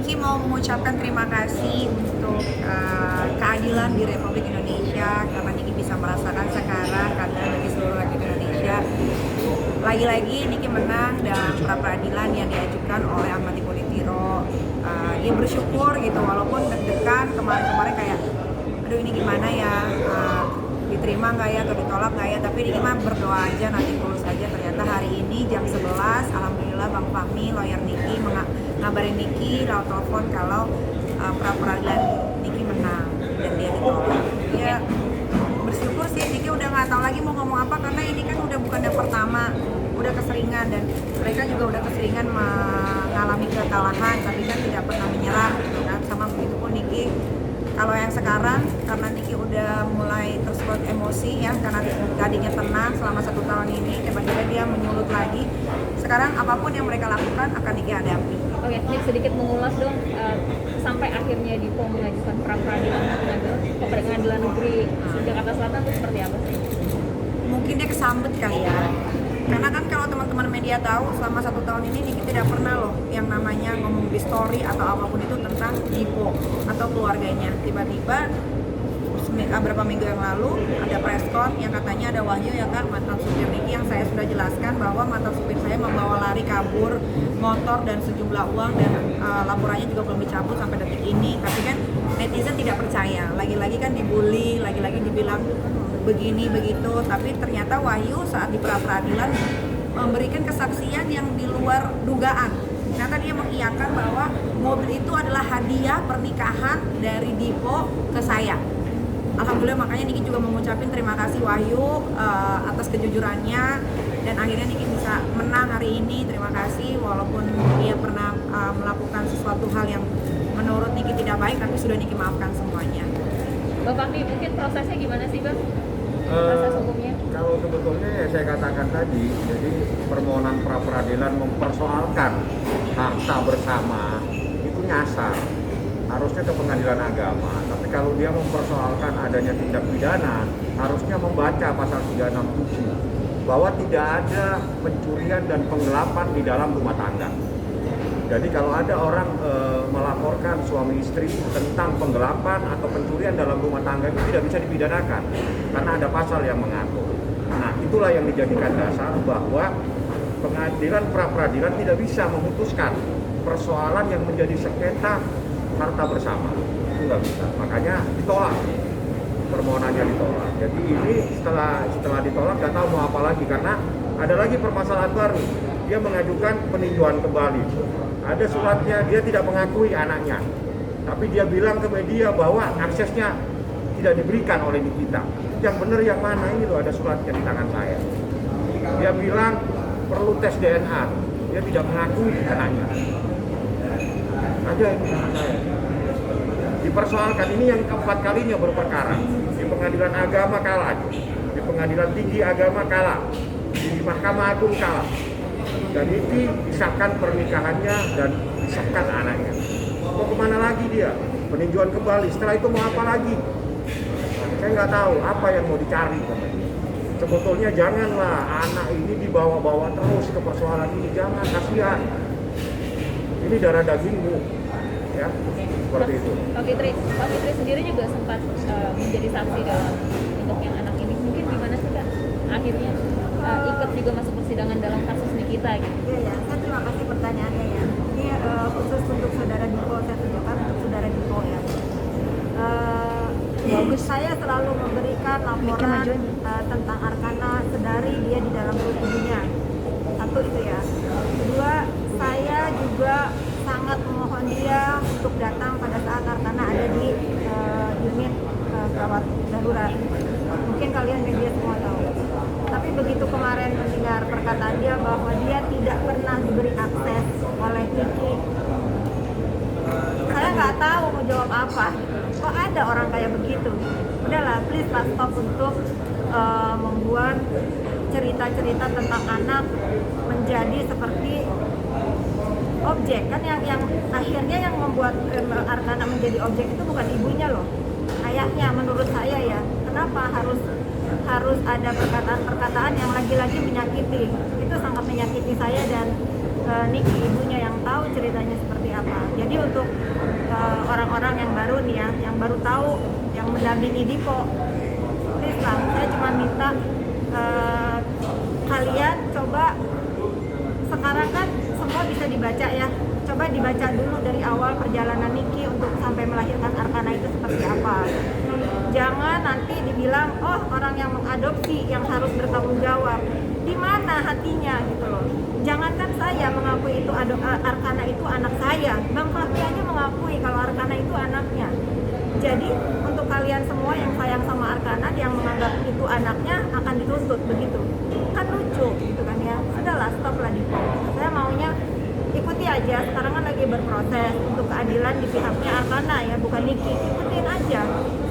Niki mau mengucapkan terima kasih untuk keadilan di Republik Indonesia karena Niki bisa merasakan sekarang keadilan bagi seluruh rakyat Indonesia. Lagi-lagi Niki menang dan pra peradilan yang diajukan oleh Ahmad Ibolitiro. Dia bersyukur gitu walaupun deg-degan kemarin-kemarin kayak aduh ini gimana ya, diterima nggak ya atau ditolak nggak ya, tapi Niki mah berdoa aja nanti tulus aja. Ternyata hari ini jam 11 alhamdulillah Bang Fahmi lawyer Niki ngabarin Niki lewat telepon kalau pra peradilan Niki menang dan dia ditolak. Ya bersyukur sih, Niki udah nggak tahu lagi mau ngomong apa karena ini kan udah bukan yang pertama, udah keseringan dan mereka juga udah keseringan mengalami kekalahan tapi kan tidak pernah menyerah gitu kan. Sama begitu pun Niki kalau yang sekarang karena Niki udah mulai tersulut emosi ya karena tadinya tenang selama 1 tahun ini tiba-tiba dia menyulut lagi. Sekarang apapun yang mereka lakukan akan Niki hadapi. Oke, Niki sedikit mengulas dong sampai akhirnya Dipo mengajukan pra peradilan ke Pengadilan Negeri Jakarta Selatan itu seperti apa sih? Mungkin dia kesambet kali ya. Karena kan kalau teman-teman media tahu selama 1 tahun ini Niki tidak pernah loh yang namanya ngomong di story atau apapun itu tentang Dipo atau keluarganya. Tiba-tiba beberapa minggu yang lalu ada preskon yang katanya ada Wahyu ya Kak, mantan supir Niki, yang saya sudah jelaskan bahwa mantan supir saya membawa lari kabur motor dan sejumlah uang dan laporannya juga belum dicabut sampai detik ini. Tapi kan netizen tidak percaya, lagi-lagi kan dibully, lagi-lagi dibilang begini begitu, tapi ternyata Wahyu saat di pra peradilan memberikan kesaksian yang di luar dugaan. Ternyata dia mengiyakan bahwa mobil itu adalah hadiah pernikahan dari Dipo ke saya. Alhamdulillah, makanya Niki juga mengucapkan terima kasih Wahyu atas kejujurannya dan akhirnya Niki bisa menang hari ini. Terima kasih walaupun dia pernah melakukan sesuatu hal yang menurut Niki tidak baik, tapi sudah Niki maafkan semuanya. Bapak Fahmi, mungkin prosesnya gimana sih Bang? Proses hukumnya? Kalau sebetulnya ya saya katakan tadi, jadi permohonan pra peradilan mempersoalkan harta bersama itu nyasar, harusnya ke pengadilan agama. Tapi kalau dia mempersoalkan adanya tindak pidana, harusnya membaca pasal 367 bahwa tidak ada pencurian dan penggelapan di dalam rumah tangga. Jadi kalau ada orang melaporkan suami istri tentang penggelapan atau pencurian dalam rumah tangga itu tidak bisa dipidanakan karena ada pasal yang mengatur. Nah, itulah yang dijadikan dasar bahwa pengadilan pra peradilan tidak bisa memutuskan persoalan yang menjadi sengketa harta bersama. Itu nggak bisa. Makanya ditolak. Permohonannya ditolak. Jadi ini setelah ditolak nggak tahu mau apa lagi karena ada lagi permasalahan baru. Dia mengajukan peninjauan kembali. Ada suratnya, dia tidak mengakui anaknya. Tapi dia bilang ke media bahwa aksesnya tidak diberikan oleh Nikita. Yang benar yang mana? Ini loh, ada suratnya di tangan saya. Dia bilang perlu tes DNA. Dia tidak mengakui anaknya. Ada ini tangan saya. Dipersoalkan, ini yang keempat kalinya berperkara. Di pengadilan agama kalah. Di pengadilan tinggi agama kalah. Di Mahkamah Agung kalah. Dan ini disahkan pernikahannya dan disahkan anaknya. Mau kemana lagi dia? Peninjauan kembali. Setelah itu mau apa lagi? Saya nggak tahu apa yang mau dicari. Sebetulnya janganlah anak ini dibawa-bawa terus ke persoalan ini. Jangan, kasihan. Ini darah dagingmu, ya seperti itu. Pak Fitri sendiri juga sempat menjadi saksi dalam untuk yang anak ini. Mungkin gimana sih Kak? Akhirnya ikut juga masuk persidangan dalam kasus Nikita gitu. Iya, saya terima kasih pertanyaannya ya. Ini khusus untuk saudara Dipo, saya tunjukkan untuk saudara Dipo ya. Saya selalu memberikan laporan tentang Arkana sedari dia di dalam perut ibunya. Satu itu ya. Kedua, saya juga sangat memohon dia untuk datang pada saat Arkana ada di unit gawat darurat. Mungkin kalian media semua tahu. Tapi begitu kemarin mendengar perkataan dia bahwa dia tidak pernah diberi akses oleh Niki, saya nggak tahu mau jawab apa. Kok ada orang kayak begitu? Udahlah, please lah stop untuk membuat cerita-cerita tentang anak menjadi seperti objek. Kan yang akhirnya yang membuat Arkana menjadi objek itu bukan ibunya loh, ayahnya menurut saya ya. Kenapa harus ada perkataan-perkataan yang lagi-lagi menyakiti? Itu sangat menyakiti saya dan Niki ibunya yang tahu ceritanya seperti apa. Jadi untuk orang-orang yang baru nih ya, yang baru tahu, yang mendampingi Dipo, please lah, saya cuma minta kalian coba, sekarang kan semua bisa dibaca ya, coba dibaca dulu dari awal perjalanan Niki untuk sampai melahirkan Arkana itu seperti apa. Jangan nanti dibilang, oh orang yang mengadopsi yang harus bertanggung jawab. Di mana hatinya gitu loh. Jangankan saya mengakui itu Arkana itu anak saya, Bang Fahmi aja mengakui kalau Arkana itu anaknya. Jadi untuk kalian semua yang sayang sama Arkana, yang menganggap itu anaknya akan dituntut begitu. Kan lucu gitu kan ya. Sudahlah, stop lah di. Saya maunya ikuti aja, sekarang kan lagi berproses untuk keadilan di pihaknya Arkana ya, bukan Niki. Ikutin aja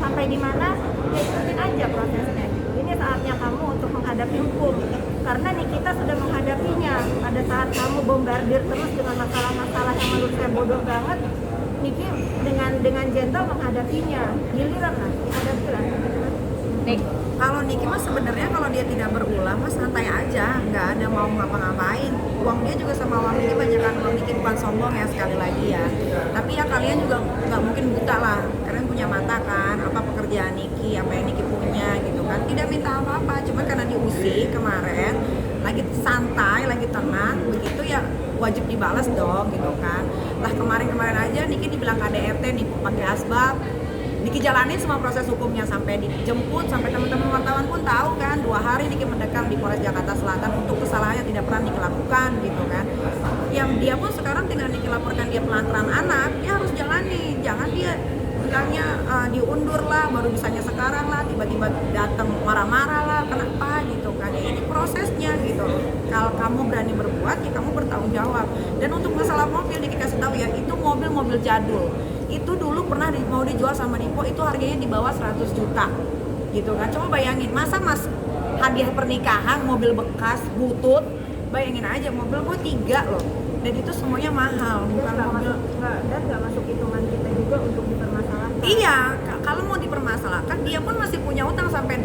sampai di mana ya, ikutin aja prosesnya. Ini saatnya kamu untuk menghadapi hukum, karena Nikita sudah menghadapinya. Pada saat kamu bombardir terus dengan masalah-masalah yang menurut saya bodoh banget, Niki dengan gentle menghadapinya. Giliran lah, dihadapi lah. Nik, Kalau Niki mah sebenarnya kalau dia tidak berulah mas santai aja, nggak ada mau ngapa-ngapain. Uang dia juga sama uang Niki banyak kan, uang Niki bukan sombong ya sekali lagi ya. Tapi ya kalian juga nggak mungkin buta lah, kalian punya mata kan, apa pekerjaan Niki, apa yang Niki punya gitu kan. Tidak minta apa-apa, cuma karena diusik kemarin, lagi santai, lagi tenang, begitu ya wajib dibalas dong gitu kan. Lah kemarin-kemarin aja Niki dibilang KDRT nih pakai asbab. Niki jalanin semua proses hukumnya sampai dijemput, sampai teman-teman wartawan pun tahu kan, 2 hari Niki mendekam di Polres Jakarta Selatan untuk kesalahan yang tidak pernah Niki lakukan gitu kan. Yang dia pun sekarang tinggal Niki laporkan dia pelantaran anak, dia harus jalani, jangan dia bilangnya diundur lah, baru bisanya sekarang lah, tiba-tiba datang marah-marah lah, kenapa gitu kan. Ya, ini prosesnya gitu. Kalau kamu berani berbuat, ya kamu bertanggung jawab. Dan untuk masalah mobil, Niki kasih tahu ya, itu mobil jadul. Itu dulu pernah mau dijual sama Dipo, itu harganya di bawah 100 juta gitu kan. Coba bayangin, masa mas hadiah pernikahan mobil bekas butut, bayangin aja mobil gue 3 loh, dan itu semuanya mahal, bukan mobil. Dan nggak masuk hitungan kita juga untuk dipermasalahkan. Iya, kalau mau dipermasalahkan, dia pun masih punya utang sampai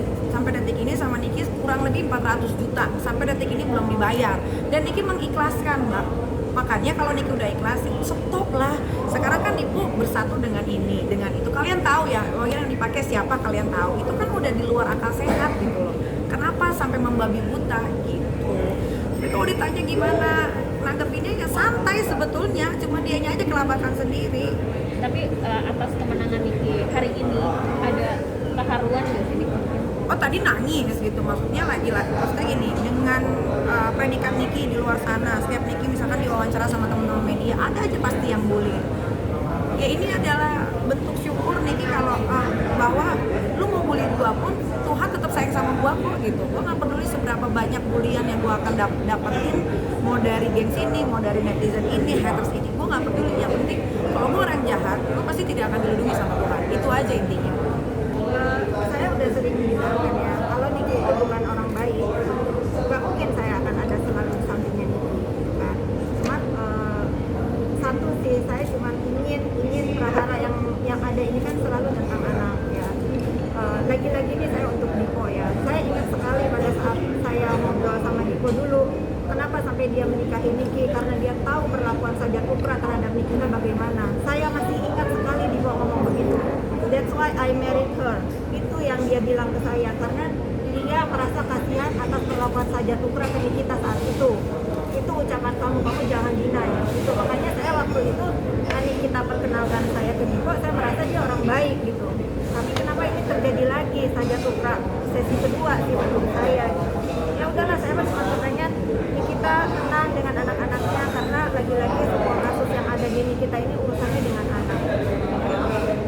detik ini sama Niki kurang lebih 400 juta, sampai detik ini belum dibayar, dan Niki mengikhlaskan mbak. Makanya kalau Niki udah ikhlasin, stop lah. Sekarang kan Ibu bersatu dengan ini, dengan itu. Kalian tahu ya, lawyer yang dipakai siapa kalian tahu. Itu kan udah di luar akal sehat gitu loh. Kenapa sampai membabi buta gitu. Tapi kalau ditanya gimana nanggepinnya ya santai sebetulnya, cuma dianya aja kelabakan sendiri. tapi atas kemenangan Niki hari ini ada keharuan nggak sih Niki? Oh tadi nangis gitu, maksudnya maksudnya gini, dengan predikat Niki di luar sana, setiap Niki misalkan diwawancara sama teman-teman media, ada aja pasti yang bully. Ya ini adalah bentuk syukur Niki kalau bahwa lu mau bully gua pun Tuhan tetap sayang sama gua kok gitu. Gua nggak peduli seberapa banyak bulian yang gua akan dapetin, mau dari geng sini, mau dari netizen ini, haters ini, gua nggak peduli. Yang penting kalau gua orang jahat, gua pasti tidak akan dilindungi sama Tuhan. Itu aja intinya. Saya udah sering bilang kan ya, kalau Niki itu bukan orang baik, nggak mungkin saya akan ada selalu di sampingnya Niki kan. Cuma satu sih, saya cuma ingin prahara yang ada ini kan selalu tentang anak ya. Lagi-lagi ini saya untuk Dipo ya, saya ingat sekali pada saat saya ngobrol sama Dipo dulu, kenapa sampai dia menikahi Niki, karena dia tahu perlakuan Sajat Ukra terhadap Niki bagaimana. Saya masih ingat sekali Dipo ngomong begitu. That's why I married her. Itu yang dia bilang ke saya, karena dia merasa kasihan atas perlakuan Sajat Ukra ke Nikita saat itu. Itu ucapan kamu jangan deny. Itu makanya saya waktu itu kita perkenalkan saya ke Dipo, saya merasa dia orang baik gitu. Tapi kenapa ini terjadi lagi Sajat Ukra sesi kedua sih menurut saya. Ya udahlah, saya cuma bertanya Nikita tenang dengan anak-anaknya, karena lagi-lagi semua kasus yang ada di Nikita ini urusannya dengan anak.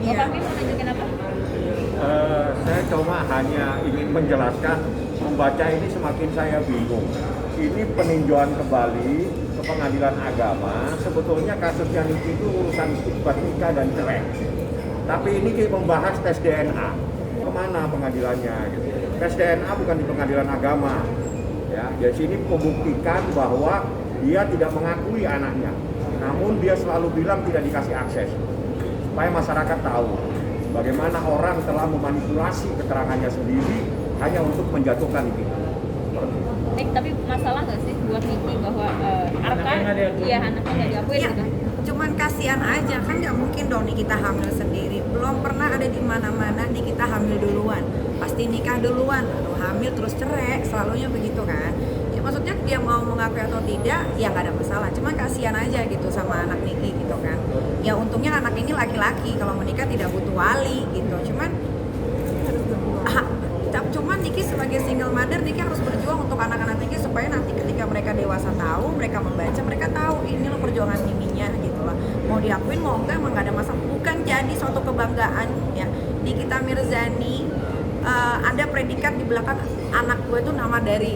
Bapak Min mau nunjukin apa? Saya cuma hanya ingin menjelaskan, membaca ini semakin saya bingung. Ini peninjauan kembali ke pengadilan agama. Sebetulnya kasusnya Niki itu urusan isbat nikah dan cerai. Tapi ini kita membahas tes DNA. Kemana pengadilannya? Gitu. Tes DNA bukan di pengadilan agama. Ya, di sini membuktikan bahwa dia tidak mengakui anaknya. Namun dia selalu bilang tidak dikasih akses. Supaya masyarakat tahu bagaimana orang telah memanipulasi keterangannya sendiri hanya untuk menjatuhkan Niki. Nik, tapi masalah nggak sih buat Niki bahwa Arkana iya anaknya nggak diakui Iya, gitu. cuman kasihan aja kan, nggak mungkin dong nih kita hamil sendiri, belum pernah ada di mana-mana nih kita hamil duluan, pasti nikah duluan lalu hamil terus cerai, selalunya begitu kan. Ya maksudnya dia mau mengakui atau tidak ya nggak ada masalah, cuman kasihan aja gitu sama anak Niki gitu kan. Ya untungnya anak ini laki-laki, kalau menikah tidak butuh wali gitu, cuman cuman Niki sebagai single mother, Niki harus berjuang untuk anak-anak Niki supaya nanti ketika mereka dewasa tahu, mereka membaca, mereka tahu ini loh perjuangan Miminya gitu lah. Mau diakuin mau enggak emang gak ada masalah, bukan jadi suatu kebanggaan ya. Nikita Mirzani ada predikat di belakang anak gue tuh nama dari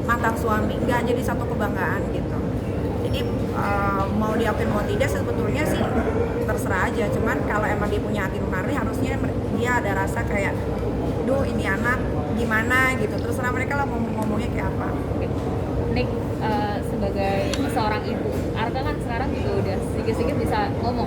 mantan suami, nggak jadi satu kebanggaan gitu. Jadi mau diakuin mau tidak sebetulnya sih terserah aja, cuman kalau emang dia punya hati nurani harusnya dia ada rasa kayak duh ini anak gimana gitu, terserah mereka lah mau ngomongnya kayak apa. Nick sebagai seorang ibu, Arka kan sekarang juga udah sedikit-sedikit bisa ngomong.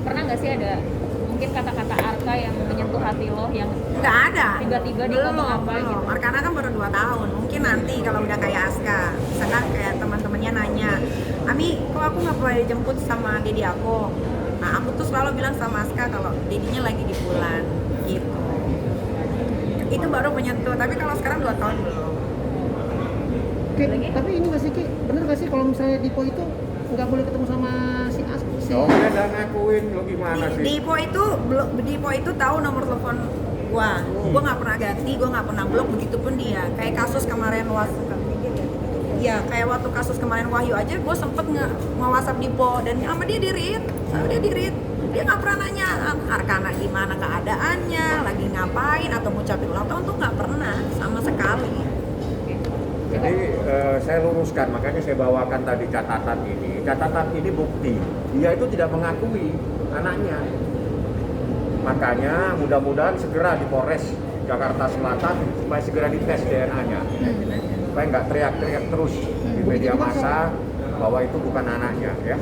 Pernah nggak sih ada mungkin kata-kata Arka yang menyentuh hati lo yang Nggak ada, tiba-tiba dia ngomong apa gitu? Arkana kan baru 2 tahun, mungkin nanti kalau udah kayak Aska, misalkan kayak teman-temannya nanya, Ami kok aku nggak boleh dijemput sama dedi aku. Nah aku tuh selalu bilang sama Aska kalau dedinya lagi di bulan gitu. Itu baru menyentuh, tapi kalau sekarang 2 tahun belum. Oke, tapi ini Mas Iki, bener gak sih kalau misalnya Dipo itu nggak boleh ketemu sama si As? Oh, dia udah ngakuin, lo gimana sih? Dipo itu tahu nomor telepon gua nggak pernah ganti, gua nggak pernah blok, begitupun dia. Kayak kasus kemarin ya kayak waktu kasus kemarin Wahyu aja, gua sempet nge-WhatsApp Dipo dan sama dia di-read. Dia nggak pernah nanya Arkana gimana keadaannya, lagi ngapain atau ngucapin ulang tahun tuh nggak pernah sama sekali. Jadi saya luruskan, makanya saya bawakan tadi catatan ini. Catatan ini bukti dia itu tidak mengakui anaknya. Makanya mudah-mudahan segera di Polres Jakarta Selatan supaya segera dites DNA-nya. Supaya nggak teriak-teriak terus di media massa bahwa itu bukan anaknya ya.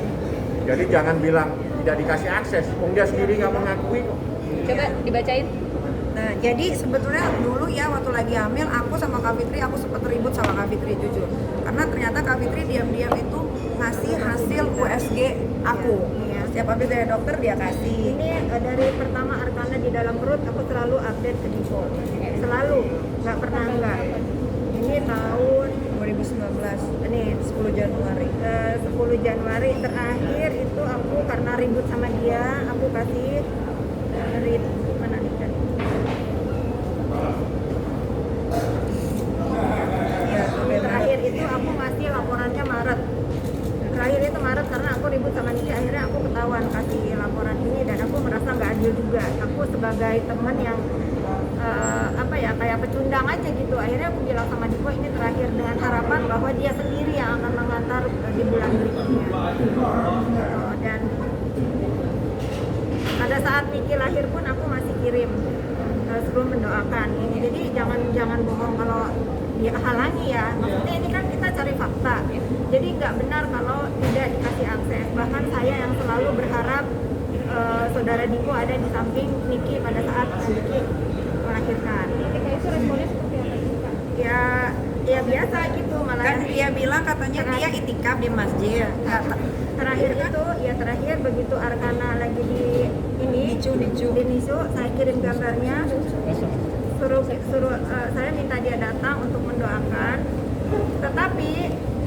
Jadi jangan bilang tidak dikasih akses, dia sendiri nggak mengakui kok. Coba dibacain. Nah, jadi sebetulnya dulu ya waktu lagi hamil aku sama Kak Fitri, aku sempat ribut sama Kak Fitri jujur. Karena ternyata Kak Fitri diam-diam itu ngasih hasil USG aku. Setiap habis dari dokter dia kasih. Ini dari pertama Arkana di dalam perut aku selalu update ke Dipo, selalu, nggak pernah enggak. Ini tahun 2019, ini 10 Januari. 10 Januari terakhir itu aku karena ribut sama dia, aku kasih read mana nih tadi? Ya, Terakhir itu aku ngasih laporannya Maret. Terakhir itu Maret karena aku ribut sama Niki, akhirnya aku ketahuan kasih laporan ini dan aku merasa nggak adil juga. Aku sebagai teman yang kayak pecundang aja gitu. Akhirnya aku bilang sama Dipo ini terakhir dengan harapan bahwa dia sendiri yang akan mengantar di bulan berikutnya. Dan pada saat Niki lahir pun aku masih kirim sebelum mendoakan ini. Jadi jangan bohong kalau dia halangi ya. Maksudnya ini kan kita cari fakta. Jadi nggak benar kalau tidak dikasih akses. Bahkan saya yang selalu berharap saudara Dipo ada di samping Niki pada saat Niki melahirkan. Ketika itu responnya seperti apa sih Kak? Ya biasa gitu, malah kan dia bilang katanya dia itikaf di masjid. Terakhir begitu Arkana lagi di Nicu. di Nisu, saya kirim gambarnya, suruh saya minta dia datang untuk mendoakan. Tetapi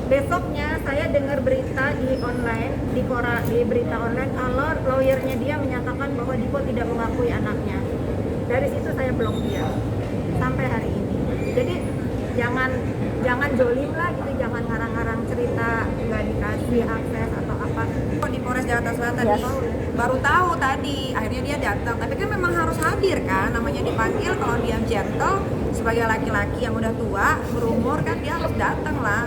besoknya saya dengar berita di online, di berita online kalau lawyernya dia menyatakan bahwa Dipo tidak mengakui anaknya. Dari situ saya blok dia sampai hari ini. Jadi jangan jolim lah gitu, jangan ngarang-ngarang cerita nggak dikasih akses atau apa. Di Polres Jakarta Selatan baru tahu tadi, akhirnya dia datang. Tapi kan memang harus hadir kan, namanya dipanggil. Kalau dia gentle sebagai laki-laki yang udah tua berumur kan dia harus datang lah.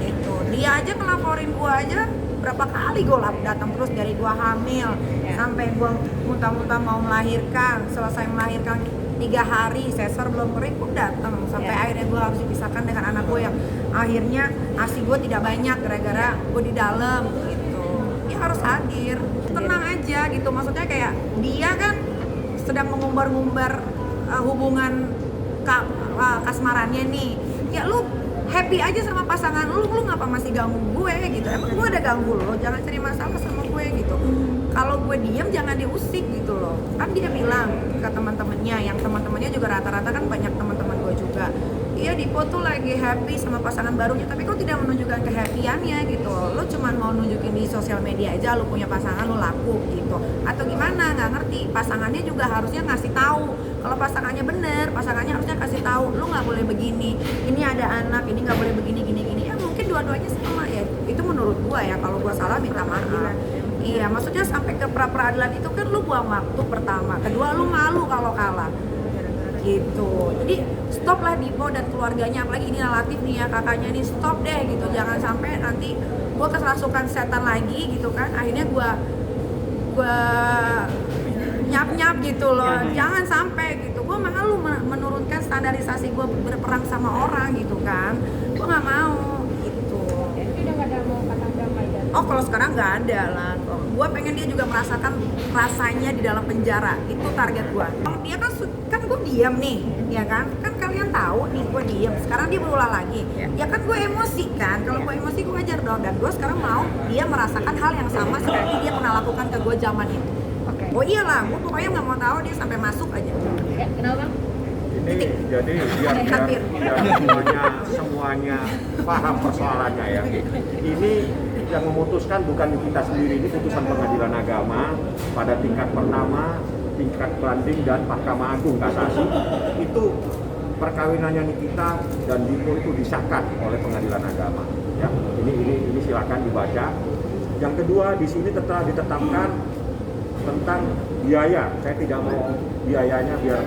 Gitu. Dia aja ngelaporin gua aja berapa kali gua datang terus dari gua hamil sampai gua muntah-muntah mau melahirkan, selesai melahirkan 3 hari sesar belum kering pun datang sampai akhirnya gue harus dipisahkan dengan anak gue yang akhirnya asi gue tidak banyak gara-gara gue di dalam gitu. Dia harus hadir, tenang aja gitu, maksudnya kayak dia kan sedang mengumbar-ngumbar hubungan kasmarannya nih, ya lu happy aja sama pasangan lu ngapa masih ganggu gue gitu? Emang gue ada ganggu lo? Jangan cari masalah sama gue gitu. Kalau gue diem jangan diusik gitu loh. Kan dia bilang ke teman-temannya, yang teman-temannya juga rata-rata kan banyak teman-teman gue juga. Iya, Dipo tuh lagi happy sama pasangan barunya, tapi kok tidak menunjukkan kehappyannya gitu. Lo cuma mau nunjukin di sosial media aja lo punya pasangan, lo laku gitu. Atau gimana, nggak ngerti. Pasangannya juga harusnya ngasih tahu. Kalau pasangannya bener, pasangannya harusnya kasih tahu, lo nggak boleh begini. Ini ada anak, ini nggak boleh begini, gini. Ya mungkin dua-duanya sama ya. Itu menurut gua ya, kalau gua salah minta maaf. Iya, maksudnya sampai ke pra-peradilan itu kan lu buang waktu pertama. Kedua, lu malu kalau kalah. Gitu. Jadi stop lah Dipo dan keluarganya, apalagi ini Latif nih ya, kakaknya nih, stop deh gitu. Jangan sampai nanti gue kerasukan setan lagi gitu kan, akhirnya gue nyap gitu loh. Jangan sampai gitu. Gue malu menurunkan standarisasi gue berperang sama orang gitu kan. Gue nggak mau gitu. Jadi udah nggak ada mau kata damai dan Oh, kalau sekarang nggak ada lah. Gue pengen dia juga merasakan rasanya di dalam penjara. Itu target gue. Dia kan gue diam nih, ya kan? Kan kalian tahu nih gue diam. Sekarang dia berulang lagi. Ya kan gue emosi kan. Kalau gue emosi gue wajar dong. Dan gue sekarang mau dia merasakan hal yang sama seperti dia pernah lakukan ke gue zaman itu. Oh iyalah, gue pokoknya nggak mau tahu dia sampai masuk aja. ya kenapa Bang? Ini jadi biar semuanya paham persoalannya ya. Ini yang memutuskan bukan kita sendiri, ini putusan pengadilan agama pada tingkat pertama, tingkat banding dan Mahkamah Agung kasasi. Itu perkawinannya Nikita dan Dipo itu disahkan oleh pengadilan agama. Ya, ini silakan dibaca. Yang kedua di sini telah ditetapkan tentang biaya. Saya tidak mau biayanya biar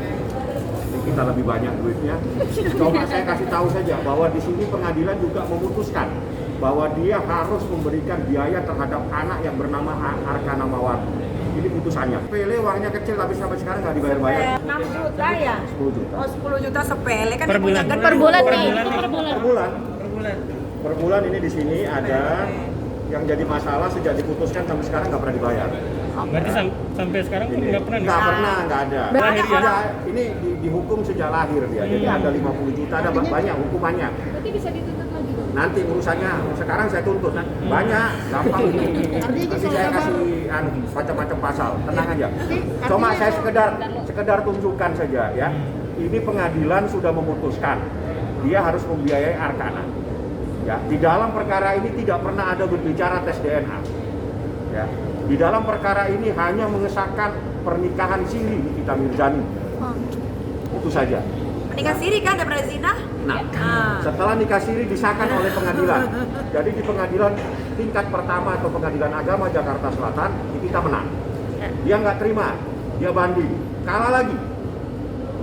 kita lebih banyak duitnya. Coba saya kasih tahu saja bahwa di sini pengadilan juga memutuskan bahwa dia harus memberikan biaya terhadap anak yang bernama Arkana Mawar. Ini putusannya. Sepele, uangnya kecil tapi sampai sekarang nggak dibayar-bayar. 6 juta ya? 10 juta. Oh 10 juta sepele kan Per dia punya bulan. gedung. Per bulan nih, bulan. itu per bulan. Per bulan. Per bulan ini di sini ada yang jadi masalah sejak diputuskan sampai sekarang nggak pernah dibayar. Berarti sampai sekarang pun nggak pernah. Nggak pernah, nggak ada. Lahir ya? Ada, ini dihukum sejak lahir dia. Jadi ada 50 juta, ada banyak hukumannya. Berarti bisa dituntut lagi dong? Nanti urusannya sekarang saya tuntut. Banyak, gampang ini. Nanti saya kasih macam-macam pasal. Tenang aja. Cuma saya sekedar tunjukkan saja ya. Ini pengadilan sudah memutuskan dia harus membiayai Arkana. Ya, di dalam perkara ini tidak pernah ada berbicara tes DNA. Ya, di dalam perkara ini hanya mengesahkan pernikahan siri Nikita Mirzani. Itu saja. Menikah siri kan daripada zina? Nah, setelah nikah siri disahkan oleh pengadilan. Jadi di pengadilan tingkat pertama atau pengadilan agama Jakarta Selatan, Nikita menang. Dia nggak terima, dia banding, kalah lagi.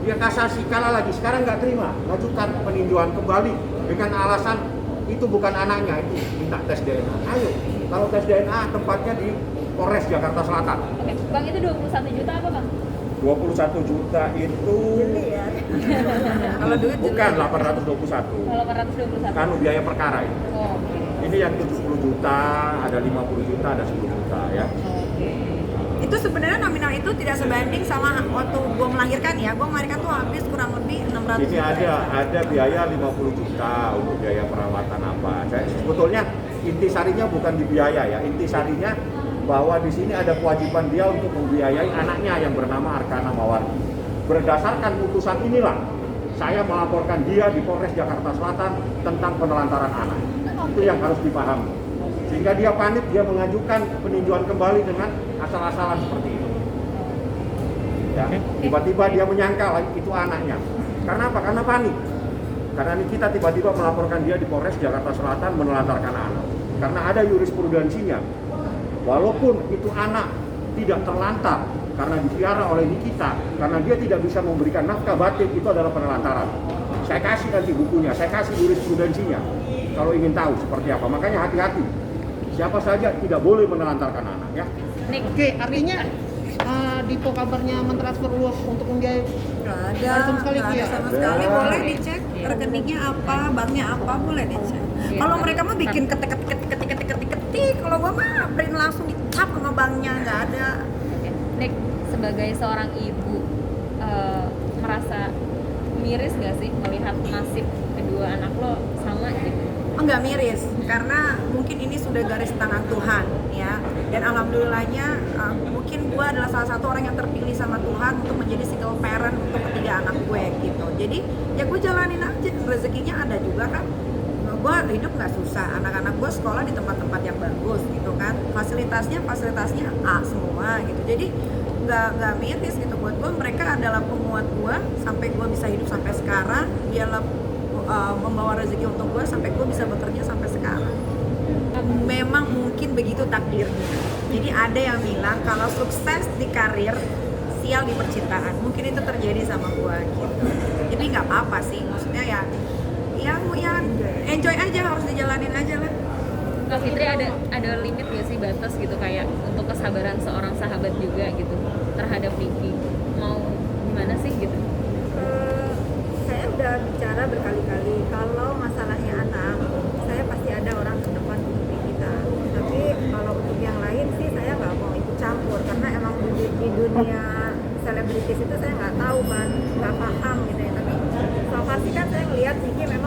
Dia kasasi, kalah lagi. Sekarang nggak terima, lanjutkan peninjauan kembali dengan alasan itu bukan anaknya, itu minta tes DNA. Ayo, kalau tes DNA tempatnya di Polres Jakarta Selatan. Oke, Bang itu 21 juta apa Bang? 21 juta itu Kalau duit bukan jelek. 821. Kalau 421. Kan biaya perkara ini. Oh, oke. Ini yang 70 juta, ada 50 juta, ada 10 juta ya. Itu sebenarnya nominal itu tidak sebanding sama waktu gue melahirkan ya. Gue melahirkan tuh habis kurang lebih 600 Ini juta. ada biaya 50 juta untuk biaya perawatan apa. Sebetulnya intisarinya bukan di biaya ya. Intisarinya bahwa di sini ada kewajiban dia untuk membiayai anaknya yang bernama Arkana Mawardi. Berdasarkan putusan inilah saya melaporkan dia di Polres Jakarta Selatan tentang penelantaran anak. Itu yang harus dipahami. Sehingga dia panik, dia mengajukan peninjauan kembali dengan asal-asalan seperti itu. Ya, tiba-tiba dia menyangka itu anaknya. Karena apa? Karena panik. Karena ini kita tiba-tiba melaporkan dia di Polres Jakarta Selatan menelantarkan anak. Karena ada jurisprudensinya. Walaupun itu anak tidak terlantar karena dipiara oleh Nikita, karena dia tidak bisa memberikan nafkah batin, itu adalah penelantaran. Saya kasih nanti bukunya, saya kasih jurisprudensinya. Kalau ingin tahu seperti apa, makanya hati-hati. Siapa saja tidak boleh menelantarkan anak ya. Oke, artinya Dipo kabarnya mentransfer uang untuk membiayai. Nggak ada, Sama sekali, nggak ada ya? sama sekali. Boleh dicek rekeningnya apa, banknya apa, boleh dicek. Kalau mereka mah bikin ketik, kalau gua mah print langsung dicap sama banknya, nggak ada. Oke. Nick, sebagai seorang ibu merasa miris gak sih melihat nasib kedua anak lo sama gitu nggak miris karena mungkin ini sudah garis tangan Tuhan ya, dan alhamdulillahnya mungkin gue adalah salah satu orang yang terpilih sama Tuhan untuk menjadi single parent untuk ketiga anak gue gitu. Jadi ya gue jalanin aja, rezekinya ada juga kan. Gue hidup nggak susah, anak-anak gue sekolah di tempat-tempat yang bagus gitu kan, fasilitasnya A semua gitu. Jadi nggak miris gitu buat gue. Mereka adalah penguat gue sampai gue bisa hidup sampai sekarang. Dialah membawa rezeki untuk gue sampai gue bisa bekerja sampai sekarang. Memang mungkin begitu takdirnya. Jadi ada yang bilang kalau sukses di karir, sial di percintaan. Mungkin itu terjadi sama gue gitu. Jadi nggak apa-apa sih, maksudnya ya enjoy aja, harus dijalanin aja lah. Kak Fitri ada limit gak sih, batas gitu kayak untuk kesabaran seorang sahabat juga gitu terhadap Niki? Mau gimana sih gitu? Saya udah bicara berkali-kali kalau masalahnya anak, saya pasti ada orang terdepan untuk kita. Tapi kalau untuk yang lain sih saya nggak mau ikut campur karena emang di dunia selebritis itu saya nggak tahu kan, nggak paham gitu ya. Tapi so far sih kan saya ngeliat Niki memang